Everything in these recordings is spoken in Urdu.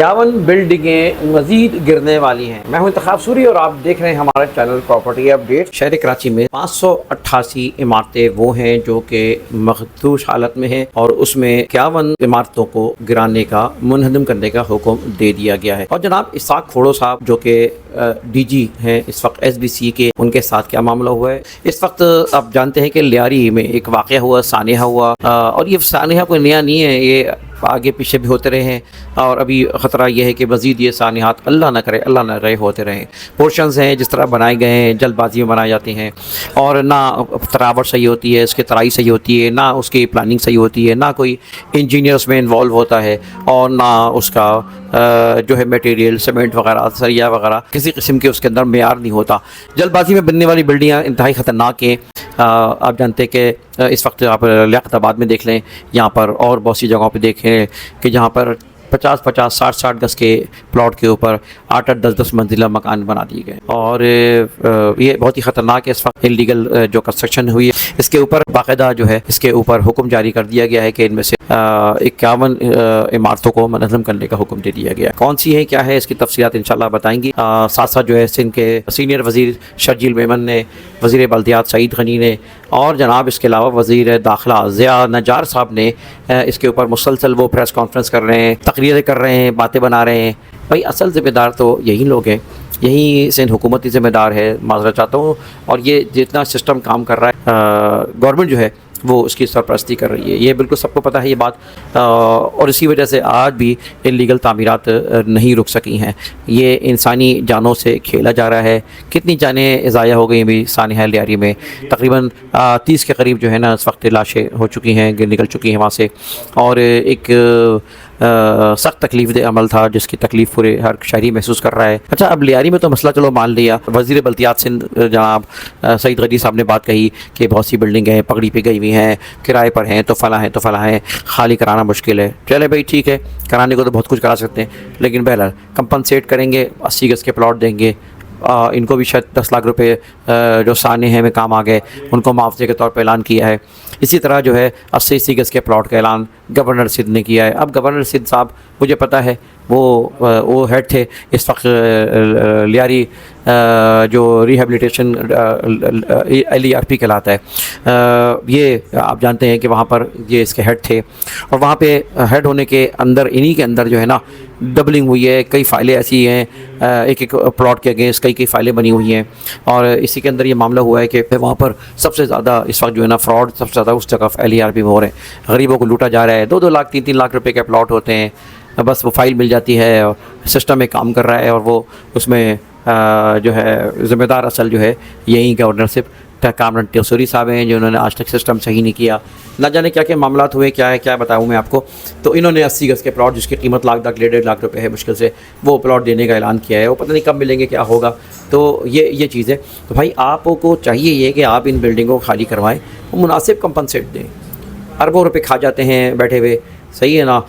51 بلڈنگیں مزید گرنے والی ہیں۔ میں ہوں انتخاب سوری اور آپ دیکھ رہے ہیں ہمارا چینل پراپرٹی اپڈیٹ۔ شہر کراچی میں 588 عمارتیں وہ ہیں جو کہ مخدوش حالت میں ہیں اور اس میں 51 عمارتوں کو گرانے کا منہدم کرنے کا حکم دے دیا گیا ہے۔ اور جناب اسحاق کھوڑو صاحب جو کہ ڈی جی ہیں اس وقت ایس بی سی کے، ان کے ساتھ کیا معاملہ ہوا ہے اس وقت؟ آپ جانتے ہیں کہ لیاری میں ایک واقعہ ہوا، سانحہ ہوا، اور یہ سانحہ کوئی نیا نہیں ہے، یہ آگے پیچھے بھی ہوتے رہے ہیں اور ابھی خطرہ یہ ہے کہ مزید یہ سانحات اللہ نہ کرے، اللہ نہ رہے ہوتے رہیں۔ پورشنز ہیں جس طرح بنائے گئے ہیں جلد بازی میں بنائے جاتے ہیں اور نہ تراوٹ صحیح ہوتی ہے، اس کی ترائی صحیح ہوتی ہے، نہ اس کی پلاننگ صحیح ہوتی ہے، نہ کوئی انجینئر اس میں انوالو ہوتا ہے اور نہ اس کا جو ہے میٹیریل سیمنٹ وغیرہ سریا وغیرہ کسی قسم کے اس کے اندر معیار نہیں ہوتا۔ جلد بازی میں بننے والی بلڈنگیں انتہائی خطرناک ہیں۔ آپ جانتے ہیں کہ اس وقت آپ لیاقت آباد میں دیکھ لیں، یہاں پر اور بہت سی جگہوں پہ دیکھیں کہ جہاں پر 50-50 60-60 گز کے پلاٹ کے اوپر 8-8 10-10 منزلہ مکان بنا دیے گئے اور یہ بہت ہی خطرناک ہے۔ اس وقت انلیگل جو کنسٹرکشن ہوئی ہے اس کے اوپر باقاعدہ جو ہے اس کے اوپر حکم جاری کر دیا گیا ہے کہ ان میں سے 51 عمارتوں کو منہدم کرنے کا حکم دے دیا گیا۔ کون سی ہے کیا ہے اس کی تفصیلات انشاءاللہ بتائیں گی۔ ساتھ ساتھ جو ہے سندھ کے سینئر وزیر شرجیل میمن نے، وزیر بلدیات سعید غنی نے اور جناب اس کے علاوہ وزیر داخلہ ضیاء نجار صاحب نے اس کے اوپر مسلسل وہ پریس کانفرنس کر رہے ہیں، تقریریں کر رہے ہیں، باتیں بنا رہے ہیں۔ بھائی اصل ذمہ دار تو یہی لوگ ہیں، یہی سندھ حکومتی ذمہ دار ہے، معذرت چاہتا ہوں، اور یہ جتنا سسٹم کام کر رہا ہے گورنمنٹ جو ہے وہ اس کی سرپرستی کر رہی ہے، یہ بالکل سب کو پتہ ہے یہ بات، اور اسی وجہ سے آج بھی انلیگل تعمیرات نہیں رک سکی ہیں۔ یہ انسانی جانوں سے کھیلا جا رہا ہے۔ کتنی جانیں ضائع ہو گئی بھی سانحہ لیاری میں، تقریباً 30 کے قریب جو ہے نا اس وقت لاشیں ہو چکی ہیں، نکل چکی ہیں وہاں سے، اور ایک سخت تکلیف دہ عمل تھا جس کی تکلیف پورے ہر شہری محسوس کر رہا ہے۔ اچھا اب لیاری میں تو مسئلہ چلو مان لیا، وزیر بلدیات سندھ جناب سعید غنی صاحب نے بات کہی کہ بہت سی بلڈنگیں پگڑی پہ گئی ہوئی ہیں، کرائے پر ہیں، تو فلاں ہیں تو فلاں ہیں، خالی کرانا مشکل ہے۔ چلے بھائی ٹھیک ہے، کرانے کو تو بہت کچھ کرا سکتے ہیں، لیکن بہرحال کمپنسیٹ کریں گے، 80 گز کے پلاٹ دیں گے، ان کو بھی شاید 10 لاکھ روپے جو سانحے میں کام آ گئے ان کو معاوضے کے طور پہ اعلان کیا ہے۔ اسی طرح جو ہے 80 گز کے پلاٹ کا اعلان گورنر سندھ نے کیا ہے۔ اب گورنر سندھ صاحب مجھے پتہ ہے وہ ہیڈ تھے اس وقت لیاری جو ریہیبلیٹیشن LERP کہلاتا ہے، یہ آپ جانتے ہیں کہ وہاں پر یہ اس کے ہیڈ تھے، اور وہاں پہ ہیڈ ہونے کے اندر انہی کے اندر جو ہے نا ڈبلنگ ہوئی ہے، کئی فائلیں ایسی ہیں ایک پلاٹ کے اگینسٹ کئی فائلیں بنی ہوئی ہیں، اور اسی کے اندر یہ معاملہ ہوا ہے کہ وہاں پر سب سے زیادہ اس وقت جو ہے نا فراڈ سب سے زیادہ اس جگہ LERP میں ہو رہے ہیں، غریبوں کو لوٹا جا رہا ہے۔ 2-2 لاکھ 3-3 لاکھ روپے کے پلاٹ ہوتے ہیں، بس وہ فائل مل جاتی ہے اور سسٹم میں کام کر رہا ہے، اور وہ اس میں جو ہے ذمہ دار اصل جو ہے یہی گورنر صرف کامران ٹیوسری صاحب ہیں جنہوں نے آج تک سسٹم صحیح نہیں کیا۔ نہ جانے کیا کیا معاملات ہوئے، کیا ہے کیا بتاؤں میں آپ کو۔ تو انہوں نے 80 گز کے پلاٹ جس کی قیمت لاکھ 1.5 لاکھ روپے ہے مشکل سے، وہ پلاٹ دینے کا اعلان کیا ہے، وہ پتہ نہیں کب ملیں گے، کیا ہوگا۔ تو یہ چیز ہے۔ تو بھائی آپ کو چاہیے یہ کہ آپ ان بلڈنگوں کو خالی کروائیں، مناسب کمپنسیٹ دیں۔ اربوں روپے کھا جاتے ہیں بیٹھے ہوئے، صحیح ہے نا،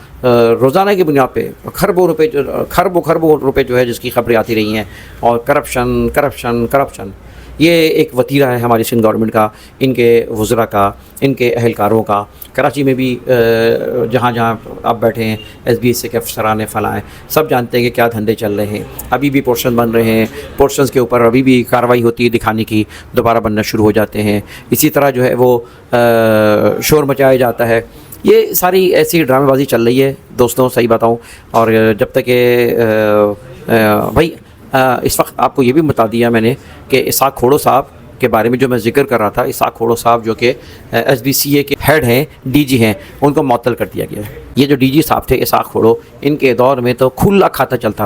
روزانہ کی بنیاد پہ خربوں روپے جو ہے جس کی خبریں آتی رہی ہیں، اور کرپشن یہ ایک وتیرہ ہے ہماری سندھ گورنمنٹ کا، ان کے وزراء کا، ان کے اہلکاروں کا۔ کراچی میں بھی جہاں جہاں آپ بیٹھے ہیں SBSA کے افسران فلاں ہیں، سب جانتے ہیں کہ کیا دھندے چل رہے ہیں۔ ابھی بھی پورشن بن رہے ہیں، پورشنز کے اوپر ابھی بھی کارروائی ہوتی ہے دکھانے کی، دوبارہ بننا شروع ہو جاتے ہیں۔ اسی طرح جو ہے وہ شور مچایا جاتا ہے۔ یہ ساری ایسی ڈرامے بازی چل رہی ہے دوستوں، صحیح بتاؤں، اور جب تک کہ بھائی اس وقت آپ کو یہ بھی بتا دیا میں نے کہ اسحاق کھوڑو صاحب کے بارے میں جو میں ذکر کر رہا تھا، اسحاق کھوڑو صاحب جو کہ SBCA کے ہیڈ ہیں، DG ہیں، ان کو معطل کر دیا گیا ہے۔ یہ جو DG صاحب تھے اسحاق کھوڑو، ان کے دور میں تو کھلا کھاتا چلتا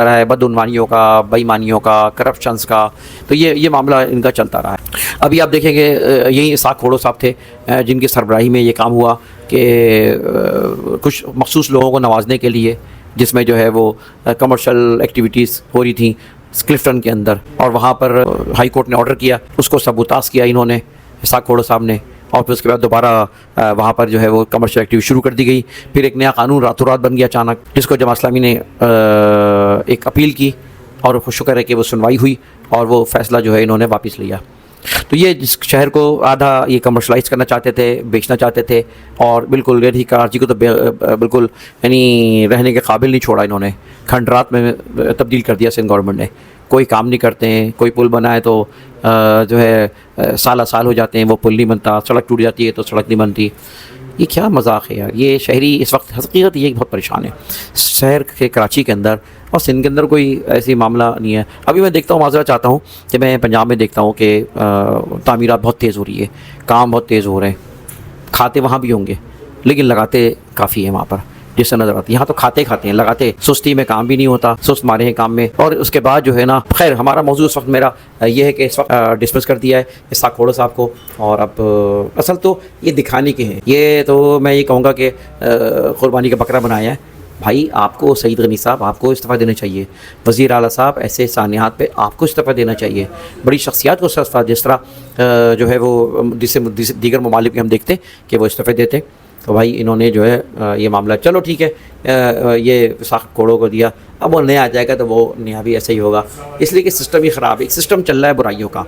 رہا ہے بدعنوانیوں کا، بےایمانیوں کا، کرپشنز کا، تو یہ معاملہ ان کا چلتا رہا ہے۔ ابھی آپ دیکھیں گے یہی اسحاق کھوڑو صاحب تھے جن کی سربراہی میں یہ کام ہوا کہ کچھ مخصوص لوگوں کو نوازنے کے لیے، جس میں جو ہے وہ کمرشل ایکٹیویٹیز ہو رہی تھیں کلفٹن کے اندر، اور وہاں پر ہائی کورٹ نے آرڈر کیا، اس کو سبوتاس کیا انہوں نے، اسحاق کھوڑو صاحب نے، اور پھر اس کے بعد دوبارہ وہاں پر جو ہے وہ کمرشل ایکٹیویٹی شروع کر دی گئی۔ پھر ایک نیا قانون راتوں رات بن گیا اچانک، جس کو جماعت اسلامی نے ایک اپیل کی، اور شکر ہے کہ وہ سنوائی ہوئی اور وہ فیصلہ جو ہے انہوں نے واپس لیا۔ تو یہ جس شہر کو آدھا یہ کمرشلائز کرنا چاہتے تھے، بیچنا چاہتے تھے، اور بالکل یعنی کراچی کو تو بالکل یعنی رہنے کے قابل نہیں چھوڑا انہوں نے، کھنڈرات میں تبدیل کر دیا سندھ گورنمنٹ نے. کوئی کام نہیں کرتے ہیں، کوئی پل بنائے تو جو ہے سالہ سال ہو جاتے ہیں، وہ پل نہیں بنتا، سڑک ٹوٹ جاتی ہے تو سڑک نہیں بنتی. یہ کیا مذاق ہے یار. یہ شہری اس وقت حقیقت یہ بہت پریشان ہے شہر کے کراچی کے اندر، اور سندھ کے اندر کوئی ایسی معاملہ نہیں ہے. ابھی میں دیکھتا ہوں، معذرت چاہتا ہوں کہ میں پنجاب میں دیکھتا ہوں کہ تعمیرات بہت تیز ہو رہی ہے، کام بہت تیز ہو رہے ہیں. کھاتے وہاں بھی ہوں گے لیکن لگاتے کافی ہیں وہاں پر، جس سے نظر آتی ہے. یہاں تو کھاتے ہیں لگاتے، سستی میں کام بھی نہیں ہوتا، سست مارے ہیں کام میں. اور اس کے بعد جو ہے نا، خیر ہمارا موضوع اس وقت میرا یہ ہے کہ اس وقت ڈسکس کر دیا ہے اسحاق کھوڑا صاحب کو، اور اب اصل تو یہ دکھانے کے ہیں. یہ تو میں یہ کہوں گا کہ قربانی کا بکرا بنایا ہے. بھائی آپ کو سعید غنی صاحب آپ کو استعفیٰ دینا چاہیے، وزیر اعلیٰ صاحب ایسے سانحات پہ آپ کو استعفیٰ دینا چاہیے. بڑی شخصیات کو استعفیٰ، جس طرح جو ہے وہ جس سے دیگر ممالک میں ہم دیکھتے ہیں کہ وہ استعفے دیتے. تو بھائی انہوں نے جو ہے یہ معاملہ، چلو ٹھیک ہے، یہ اسحاق کھوڑوں کو دیا، اب وہ نیا آ جائے گا تو وہ نیا بھی ایسے ہی ہوگا. اس لیے کہ سسٹم ہی خراب ہے. ایک سسٹم چل رہا ہے برائیوں کا،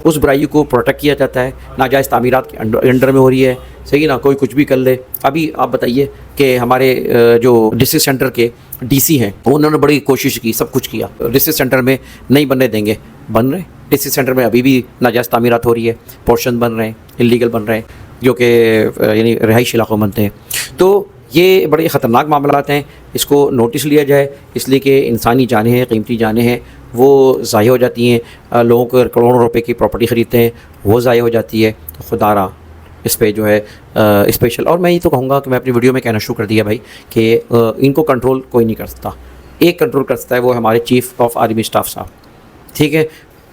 اس برائی کو پروٹیکٹ کیا جاتا ہے. ناجائز تعمیرات کے انڈر میں ہو رہی ہے، صحیح نا، کوئی کچھ بھی کر لے. ابھی آپ بتائیے کہ ہمارے جو ڈسٹرکٹ سینٹر کے ڈی سی ہیں، انہوں نے بڑی کوشش کی، سب کچھ کیا، ڈسٹرکٹ سینٹر میں نہیں بننے دیں گے، بن رہے. ڈسٹرکٹ سینٹر میں ابھی بھی ناجائز تعمیرات ہو رہی ہے، پورشن بن رہے ہیں، انلیگل بن رہے ہیں، جو کہ یعنی رہائشی علاقوں بنتے ہیں. تو یہ بڑے خطرناک معاملات ہیں، اس کو نوٹس لیا جائے، اس لیے کہ انسانی جانیں ہیں، قیمتی جانیں ہیں، وہ ضائع ہو جاتی ہیں. لوگوں کو کروڑوں روپے کی پراپرٹی خریدتے ہیں، وہ ضائع ہو جاتی ہے. تو خدا را اس پہ جو ہے اسپیشل. اور میں یہ تو کہوں گا کہ میں اپنی ویڈیو میں کہنا شروع کر دیا بھائی کہ ان کو کنٹرول کوئی نہیں کر سکتا. ایک کنٹرول کر سکتا ہے، وہ ہمارے چیف آف آرمی اسٹاف صاحب، ٹھیک ہے،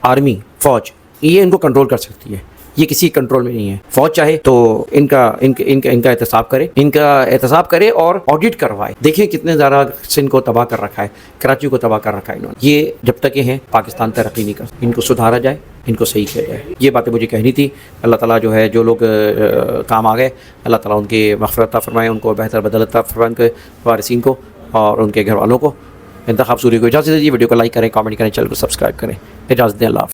آرمی فوج، یہ ان کو کنٹرول کر سکتی ہے. یہ کسی کنٹرول میں نہیں ہے. فوج چاہے تو ان کا احتساب کرے اور آڈٹ کروائے. دیکھیں کتنے زیادہ سندھ کو تباہ کر رکھا ہے، کراچی کو تباہ کر رکھا ہے انہوں نے. یہ جب تک یہ ہیں پاکستان ترقی نہیں کر سکتا. ان کو سدھارا جائے، ان کو صحیح کیا جائے. یہ باتیں مجھے کہنی تھی. اللہ تعالیٰ جو ہے جو لوگ کام آ گئے، اللہ تعالیٰ ان کی مغفرت عطا فرمائے، ان کو بہتر بدل عطا فرمائے، ان کے وارثین کو اور ان کے گھر والوں کو. انتخاب سوری کو اجازت دیجیے. ویڈیو کو لائک کریں، کامنٹ کریں، چینل کو سبسکرائب کریں. اجازت دیں. اللہ حافظ.